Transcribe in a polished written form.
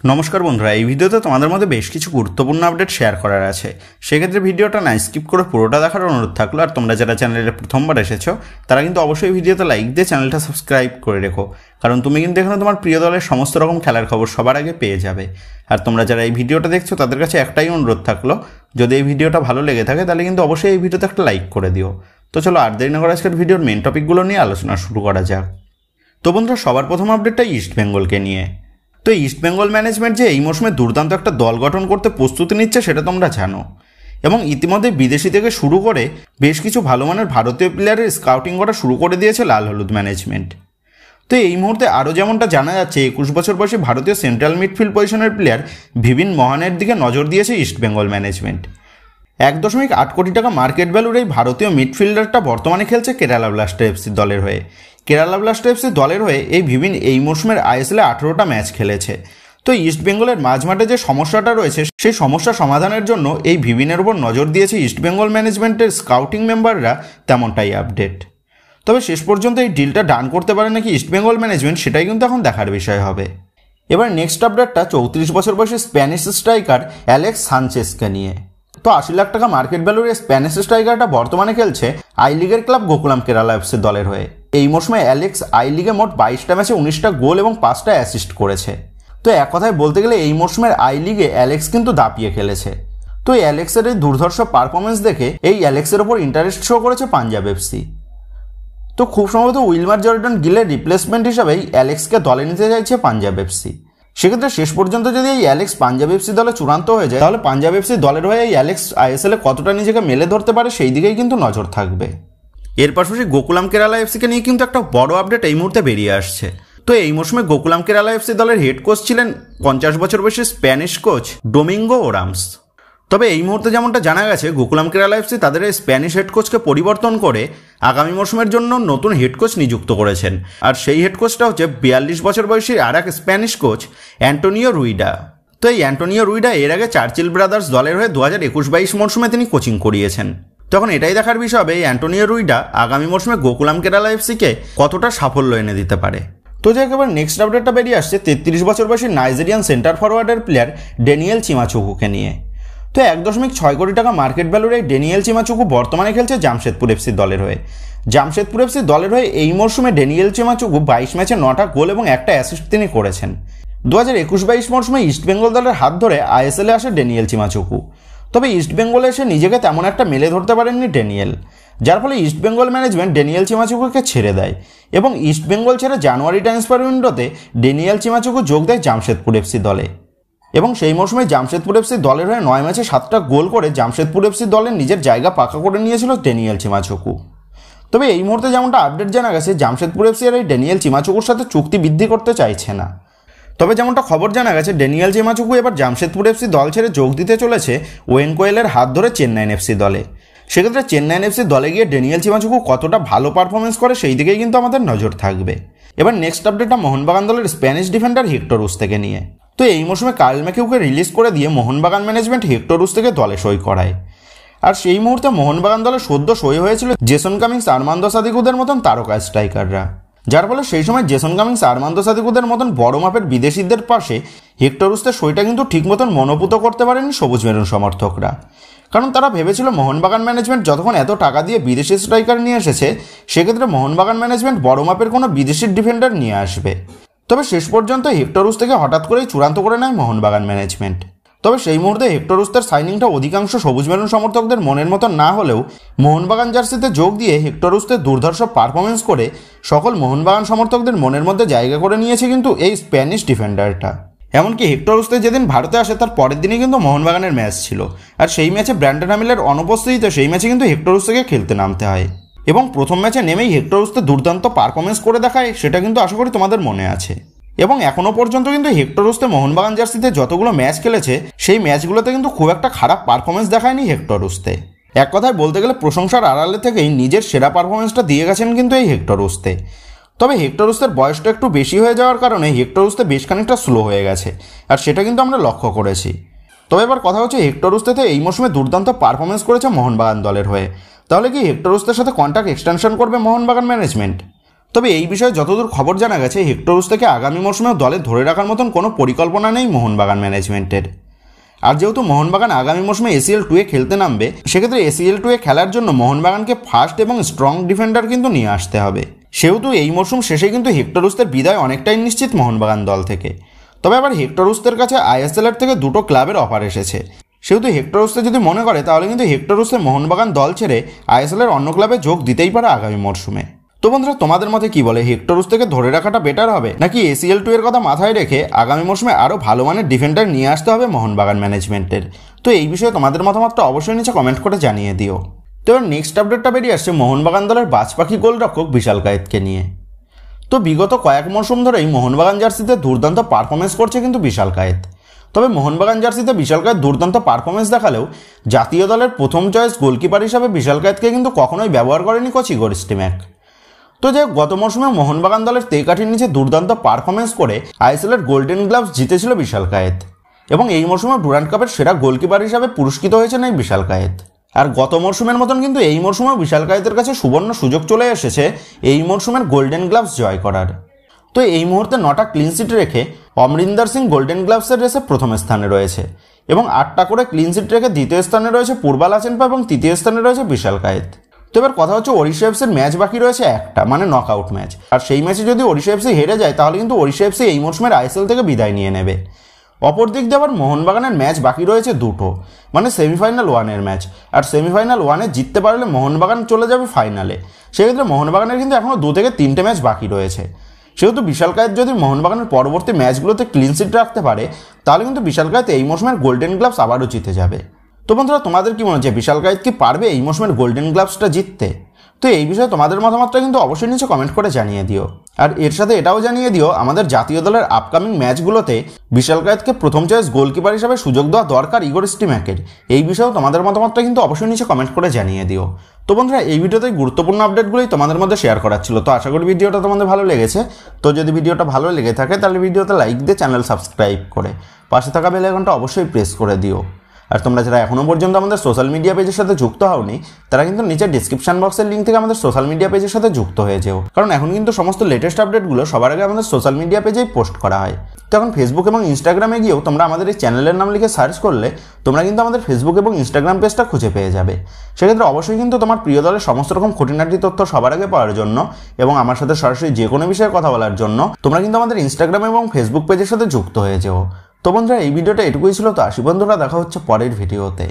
নমস্কার বন্ধুরা, এই ভিডিওতে তোমাদের মধ্যে বেশ কিছু গুরুত্বপূর্ণ আপডেট শেয়ার করার আছে। সেক্ষেত্রে ভিডিওটা না স্কিপ করে পুরোটা দেখার অনুরোধ থাকলো। আর তোমরা যারা চ্যানেলে প্রথমবার এসেছো তারা কিন্তু অবশ্যই ভিডিওতে লাইক দিয়ে চ্যানেলটা সাবস্ক্রাইব করে রেখো, কারণ তুমি কিন্তু এখানে তোমার প্রিয় দলের সমস্ত রকম খেলার খবর সবার আগে পেয়ে যাবে। আর তোমরা যারা এই ভিডিওটা দেখছো তাদের কাছে একটাই অনুরোধ থাকলো, যদি এই ভিডিওটা ভালো লেগে থাকে তাহলে কিন্তু অবশ্যই এই ভিডিওতে একটা লাইক করে দিও। তো চলো আর দেরি না করে আজকের ভিডিওর মেন টপিকগুলো নিয়ে আলোচনা শুরু করা যাক। তো বন্ধুরা, সবার প্রথম আপডেটটা ইস্ট বেঙ্গলকে নিয়ে। তো ইস্ট বেঙ্গল ম্যানেজমেন্ট যে এই মৌসুমে দুর্দান্ত একটা দল গঠন করতে প্রস্তুতি নিচ্ছে সেটা তোমরা জানো, এবং ইতিমধ্যে বিদেশি থেকে শুরু করে বেশ কিছু ভালো মানের ভারতীয় প্লেয়ারের স্কাউটিং করা শুরু করে দিয়েছে লাল হলুদ ম্যানেজমেন্ট। তো এই মুহূর্তে আরও যেমনটা জানা যাচ্ছে, 21 বছর বয়সী ভারতীয় সেন্ট্রাল মিডফিল্ড পজিশনের প্লেয়ার ভিভিন মোহানের দিকে নজর দিয়েছে ইস্ট বেঙ্গল ম্যানেজমেন্ট। 1.8 কোটি টাকা মার্কেট ভ্যালুর এই ভারতীয় মিডফিল্ডারটা বর্তমানে খেলছে কেরালা ব্লাস্টার এফসি দলের হয়ে। কেরালা ব্লাস্টার এফসি দলের হয়ে এই ভিভিন এই মরশুমের আইএসএলে 18টা ম্যাচ খেলেছে। তো ইস্ট বেঙ্গলের মাঝমাঠে যে সমস্যাটা রয়েছে সেই সমস্যা সমাধানের জন্য এই ভিভিনের উপর নজর দিয়েছে ইস্ট বেঙ্গল ম্যানেজমেন্টের স্কাউটিং মেম্বাররা, তেমনটাই আপডেট। তবে শেষ পর্যন্ত এই ডিলটা ডান করতে পারে নাকি ইস্ট বেঙ্গল ম্যানেজমেন্ট, সেটাই কিন্তু এখন দেখার বিষয় হবে। এবার নেক্সট আপডেটটা 34 বছর বয়সী স্প্যানিশ স্ট্রাইকার অ্যালেক্স সানচেজকে নিয়ে। তো 80 লাখ টাকা মার্কেট ভ্যালুর এই স্প্যানিশ স্ট্রাইকারটা বর্তমানে খেলছে আই লিগের ক্লাব গোকুলাম কেরালা এফসি দলের হয়ে। এই মৌসুমে অ্যালেক্স আই লিগে মোট 22টা ম্যাচে 19টা গোল এবং 5টা অ্যাসিস্ট করেছে। তো এক কথায় বলতে গেলে এই মৌসুমের আই লিগে অ্যালেক্স কিন্তু দাপিয়ে খেলেছে। তো এই অ্যালেক্সের এই দুর্ধর্ষ পারফরমেন্স দেখে এই অ্যালেক্সের ওপর ইন্টারেস্ট শো করেছে পাঞ্জাব এফসি। তো খুব সম্ভবত উইলমার জর্ডন গিলের রিপ্লেসমেন্ট হিসাবেই অ্যালেক্সকে দলে নিতে চাইছে পাঞ্জাব এফসি। সেক্ষেত্রে শেষ পর্যন্ত যদি এই অ্যালেক্স পাঞ্জাব এফসি দলে চূড়ান্ত হয়ে যায়, তাহলে পাঞ্জাব এফসি দলের হয়ে এই অ্যালেক্স আইএসএলে কতটা নিজেকে মেলে ধরতে পারে সেই দিকেই কিন্তু নজর থাকবে। এর পাশাপাশি গোকুলাম কেরালা এফসিকে নিয়ে কিন্তু একটা বড় আপডেট এই মুহূর্তে বেরিয়ে আসছে। তো এই মৌসুমে গোকুলাম কেরালা এফসি দলের হেড কোচ ছিলেন 50 বছর বয়সী স্প্যানিশ কোচ ডোমিঙ্গো ওরামস। তবে এই মুহূর্তে যেমনটা জানা গেছে, গোকুলাম কেরালা এফসি তাদের এই স্প্যানিশ হেড কোচকে পরিবর্তন করে আগামী মৌসুমের জন্য নতুন হেড কোচ নিযুক্ত করেছেন। আর সেই হেড কোচটা হচ্ছে 42 বছর বয়সী আর এক স্প্যানিশ কোচ অ্যান্টোনিও রুইডা। তো এই অ্যান্টোনিও রুইডা এর আগে চার্চিল ব্রাদার্স দলের হয়ে 2021-22 মৌসুমে তিনি কোচিং করিয়েছেন। তখন এটাই দেখার বিষয় হবে এই অ্যান্টোনিও রুইডা আগামী মৌসুমে গোকুলাম কেরালা এফসিকে কতটা সাফল্য এনে দিতে পারে। তো যে একেবারে নেক্সট আপডেটটা বেরিয়ে আসছে 33 বছর বয়সী নাইজেরিয়ান সেন্টার ফরওয়ার্ডের প্লেয়ার ড্যানিয়েল চিমাচুকুকে নিয়ে। তো 1.6 কোটি টাকা মার্কেট ভ্যালুর এই ড্যানিয়েল চিমাচুকু বর্তমানে খেলছে জামশেদপুর এফসি দলের হয়ে। জামশেদপুর এফসি দলের হয়ে এই মরশুমে ড্যানিয়েল চিমাচুকু 22 ম্যাচে 9টা গোল এবং একটা অ্যাসিস্ট তিনি করেছেন। 2021-22 মরশুমে ইস্টবেঙ্গল দলের হাত ধরে আইএসএলে আসে ড্যানিয়েল চিমাচুকু। তবে ইস্টবেঙ্গলে এসে নিজেকে তেমন একটা মেলে ধরতে পারেননি ড্যানিয়েল, যার ফলে ইস্টবেঙ্গল ম্যানেজমেন্ট ড্যানিয়েল চিমাচুকুকে ছেড়ে দেয় এবং ইস্টবেঙ্গল ছেড়ে জানুয়ারি ট্রান্সফার উইন্ডোতে ড্যানিয়েল চিমাচুকু যোগ দেয় জামশেদপুর এফসি দলে। এবং সেই মৌসুমে জামশেদপুর এফসি দলের হয়ে 9 ম্যাচে 7টা গোল করে জামশেদপুর এফসি দলের নিজের জায়গা পাকা করে নিয়েছিল ড্যানিয়েল চিমাচুকু। তবে এই মুহূর্তে যেমনটা আপডেট জানা গেছে, জামশেদপুর এফসি আর এই ড্যানিয়েল চিমাচুকুর সাথে চুক্তি বৃদ্ধি করতে চাইছে না। তবে যেমনটা খবর জানা গেছে, ড্যানিয়েল চিমাচুকু এবার জামশেদপুর এফসি দল ছেড়ে যোগ দিতে চলেছে ওয়েন কোয়েলের হাত ধরে চেন্নাইন এফসি দলে। সেক্ষেত্রে চেন্নাইন এফসি দলে গিয়ে ড্যানিয়েল চিমাচুকু কতটা ভালো পারফরমেন্স করে সেই দিকেই কিন্তু আমাদের নজর থাকবে। এবার নেক্সট আপডেটটা মোহনবাগান দলের স্প্যানিশ ডিফেন্ডার হেক্টর উস্তেকে নিয়ে। তো এই মৌসুমে কার্ল ম্যাকিউকে রিলিজ করে দিয়ে মোহনবাগান ম্যানেজমেন্ট হেক্টর উস্তেকে দলে সই করায়। আর সেই মুহূর্তে মোহনবাগান দলে সদ্য সই হয়েছিল জেসন কামিংস, আর্মান্দো সাদিকুদের মতন তারকা স্ট্রাইকাররা, যার ফলে সেই সময় জেসন কামিংস, আর্মান্দো সাদিকুদের মতন বড় মাপের বিদেশিদের পাশে হেক্টর উস্তের সইটা কিন্তু ঠিক মতন মনোপুত করতে পারেনি সবুজ মেরুন সমর্থকরা। কারণ তারা ভেবেছিল মোহনবাগান ম্যানেজমেন্ট যতক্ষণ এত টাকা দিয়ে বিদেশি স্ট্রাইকার নিয়ে এসেছে, সেক্ষেত্রে মোহনবাগান ম্যানেজমেন্ট বড় মাপের কোনো বিদেশি ডিফেন্ডার নিয়ে আসবে। তবে শেষ পর্যন্ত হেক্টর উস্তেকে হঠাৎ করেই চূড়ান্ত করে নেয় মোহনবাগান ম্যানেজমেন্ট। তবে সেই মুহূর্তে হেক্টর উস্তের সাইনিংটা অধিকাংশ সবুজ মেরুন সমর্থকদের মনের মতো না হলেও মোহনবাগান জার্সিতে যোগ দিয়ে হেক্টর উস্তের দুর্ধর্ষ পারফরমেন্স করে সকল মোহনবাগান সমর্থকদের মনের মধ্যে জায়গা করে নিয়েছে কিন্তু এই স্প্যানিশ ডিফেন্ডারটা। এমনকি হেক্টর উস্তে যেদিন ভারতে আসে তার পরের দিনই কিন্তু মোহনবাগানের ম্যাচ ছিল, আর সেই ম্যাচে ব্র্যান্ডন হ্যামিলের অনুপস্থিতিতে সেই ম্যাচে কিন্তু হেক্টর উস্তেকে খেলতে নামতে হয় এবং প্রথম ম্যাচে নেমেই হেক্টর উস্তে দুর্দান্ত পারফরমেন্স করে দেখায়, সেটা কিন্তু আশা করি তোমাদের মনে আছে। এবং এখনও পর্যন্ত কিন্তু হেক্টর উস্তে মোহনবাগান জার্সিতে যতগুলো ম্যাচ খেলেছে সেই ম্যাচগুলোতে কিন্তু খুব একটা খারাপ পারফরমেন্স দেখায়নি হেক্টর উস্তে। এক কথায় বলতে গেলে প্রশংসার আড়ালে থেকেই নিজের সেরা পারফরমেন্সটা দিয়ে গেছেন কিন্তু এই হেক্টর উস্তে। তবে হেক্টর উস্তের বয়সটা একটু বেশি হয়ে যাওয়ার কারণে হেক্টর উস্তে বেশ খানিকটা স্লো হয়ে গেছে, আর সেটা কিন্তু আমরা লক্ষ্য করেছি। তবে এবার কথা হচ্ছে, হেক্টর উস্তেতে এই মৌসুমে দুর্দান্ত পারফরমেন্স করেছে মোহনবাগান দলের হয়ে। তাহলে কি হেক্টর উস্তের সাথে কন্ট্রাক্ট এক্সটেনশন করবে মোহনবাগান ম্যানেজমেন্ট? তবে এই বিষয়ে যতদূর খবর জানা গেছে, হেক্টর রুস্তাকে আগামী মরশুমেও দলে ধরে রাখার মতন কোনো পরিকল্পনা নেই মোহনবাগান ম্যানেজমেন্টের। আর যেহেতু মোহনবাগান আগামী মরশুমে ACL 2-এ খেলতে নামবে, সেক্ষেত্রে ACL 2-এ খেলার জন্য মোহনবাগানকে ফাস্ট এবং স্ট্রং ডিফেন্ডার কিন্তু নিয়ে আসতে হবে। সেহেতু এই মরশুম শেষে কিন্তু হেক্টর রুস্তের বিদায় অনেকটাই নিশ্চিত মোহনবাগান দল থেকে। তবে আবার হেক্টর রুস্তের কাছে ISL থেকে দুটো ক্লাবের অফার এসেছে। সেহেতু হেক্টর রুস্তে যদি মনে করে, তাহলে কিন্তু হেক্টর রুস্তে মোহনবাগান দল ছেড়ে ISL অন্য ক্লাবে যোগ দিতেই পারে আগামী মরশুমে। তো বন্ধুরা, তোমাদের মতে কি বলে, হেক্টর রুস্তেকে ধরে রাখাটা বেটার হবে, নাকি ACL 2-এর কথা মাথায় রেখে আগামী মরশুমে আরও ভালো মানের ডিফেন্ডার নিয়ে আসতে হবে মোহনবাগান ম্যানেজমেন্টের? তো এই বিষয়ে তোমাদের মতামতটা অবশ্যই নিচে কমেন্ট করে জানিয়ে দিও। তো এবার নেক্সট আপডেটটা বেরিয়ে আসছে মোহনবাগান দলের বাজপাখি গোলরক্ষক বিশাল কায়েতকে নিয়ে। তো বিগত কয়েক মরশুম ধরেই মোহনবাগান জার্সিতে দুর্দান্ত পারফরমেন্স করছে কিন্তু বিশাল কায়েত। তবে মোহনবাগান জার্সিতে বিশাল কায়েত দুর্দান্ত পারফরমেন্স দেখালেও জাতীয় দলের প্রথম চয়েস গোলকিপার হিসাবে বিশাল কায়েতকে কিন্তু কখনোই ব্যবহার করেনি কোচ ইগোর স্টিম্যাক। তো যে গত মরশুমে মোহনবাগান দলের তেকাঠির নিচে দুর্দান্ত পারফরমেন্স করে ISL গোল্ডেন গ্লাভস জিতেছিল বিশাল কায়েত, এবং এই মরশুমে ডুরান্ড কাপের সেরা গোলকিপার হিসাবে পুরস্কৃত হয়েছেন এই বিশাল কায়েত। আর গত মরশুমের মতন কিন্তু এই মরশুমেও বিশাল কায়েতের কাছে সুবর্ণ সুযোগ চলে এসেছে এই মরশুমের গোল্ডেন গ্লাভস জয় করার। তো এই মুহূর্তে 9টা ক্লিনশিট রেখে অমরিন্দর সিং গোল্ডেন গ্লাভসের রেসে প্রথম স্থানে রয়েছে, এবং 8টা করে ক্লিনশিট রেখে দ্বিতীয় স্থানে রয়েছে পূর্বাল আচেনপা, এবং তৃতীয় স্থানে রয়েছে বিশাল কায়েত। তো এবার কথা হচ্ছে, ওড়িশা এফসির ম্যাচ বাকি রয়েছে একটা, মানে নকআউট ম্যাচ। আর সেই ম্যাচে যদি ওড়িশা এফসি হেরে যায়, তাহলে কিন্তু ওড়িশা এফসি এই মরশুমের ISL থেকে বিদায় নিয়ে নেবে। অপর দিক দিয়ে আবার মোহনবাগানের ম্যাচ বাকি রয়েছে দুটো, মানে সেমিফাইনাল 1-এর ম্যাচ। আর সেমিফাইনাল 1-এ জিততে পারলে মোহনবাগান চলে যাবে ফাইনালে। সেক্ষেত্রে মোহনবাগানের কিন্তু এখনও 2 থেকে 3টে ম্যাচ বাকি রয়েছে। সেহেতু বিশাল কায়েত যদি মোহনবাগানের পরবর্তী ম্যাচগুলোতে ক্লিনশিট রাখতে পারে, তাহলে কিন্তু বিশাল কায়েত এই মরশুমের গোল্ডেন গ্লাভস আবারও জিতে যাবে। তো বন্ধুরা, তোমাদের কি মনে হচ্ছে বিশাল কায়েত কি পারবে এই মরশুমের গোল্ডেন গ্লাভসটা জিততে? তো এই বিষয়ে তোমাদের মতামতটা কিন্তু অবশ্যই নিচে কমেন্ট করে জানিয়ে দিও। আর এর সাথে এটাও জানিয়ে দিও, আমাদের জাতীয় দলের আপকামিং ম্যাচগুলোতে বিশাল কায়েতকে প্রথম চয়েস গোলকিপার হিসাবে সুযোগ দেওয়া দরকার ইগোর স্টিম্যাকের। এই বিষয়েও তোমাদের মতামতটা কিন্তু অবশ্যই নিচে কমেন্ট করে জানিয়ে দিও। তো বন্ধুরা, এই ভিডিওতে গুরুত্বপূর্ণ আপডেটগুলোই তোমাদের মধ্যে শেয়ার করার ছিল। তো আশা করি ভিডিওটা তোমাদের ভালো লেগেছে। তো যদি ভিডিওটা ভালো লেগে থাকে, তাহলে ভিডিওতে লাইক দিয়ে চ্যানেল সাবস্ক্রাইব করে পাশে থাকা বেল আইকনটা অবশ্যই প্রেস করে দিও। আর তোমরা যারা এখনও পর্যন্ত আমাদের সোশ্যাল মিডিয়া পেজের সাথে যুক্ত হওনি, তারা কিন্তু নিচে ডিসক্রিপশন বক্সের লিঙ্ক থেকে আমাদের সোশ্যাল মিডিয়া পেজের সাথে যুক্ত হয়ে যেও। কারণ এখন কিন্তু সমস্ত লেটেস্ট আপডেটগুলো সবার আগে আমাদের সোশ্যাল মিডিয়া পেজেই পোস্ট করা হয়। তো এখন ফেসবুক এবং ইনস্টাগ্রামে গিয়েও তোমরা আমাদের এই চ্যানেলের নাম লিখে সার্চ করলে তোমরা কিন্তু আমাদের ফেসবুক এবং ইনস্টাগ্রাম পেজটা খুঁজে পেয়ে যাবে। সেক্ষেত্রে অবশ্যই কিন্তু তোমার প্রিয় দলের সমস্ত রকম খুঁটিনাটি তথ্য সবার আগে পাওয়ার জন্য এবং আমার সাথে সরাসরি যে কোনো বিষয়ে কথা বলার জন্য তোমরা কিন্তু আমাদের ইনস্টাগ্রাম এবং ফেসবুক পেজের সাথে যুক্ত হয়ে যেও। তো বন্ধুরা, এই ভিডিওটা এটুকুই ছিল। তো আসি বন্ধুরা, দেখা হচ্ছে পরের ভিডিওতে।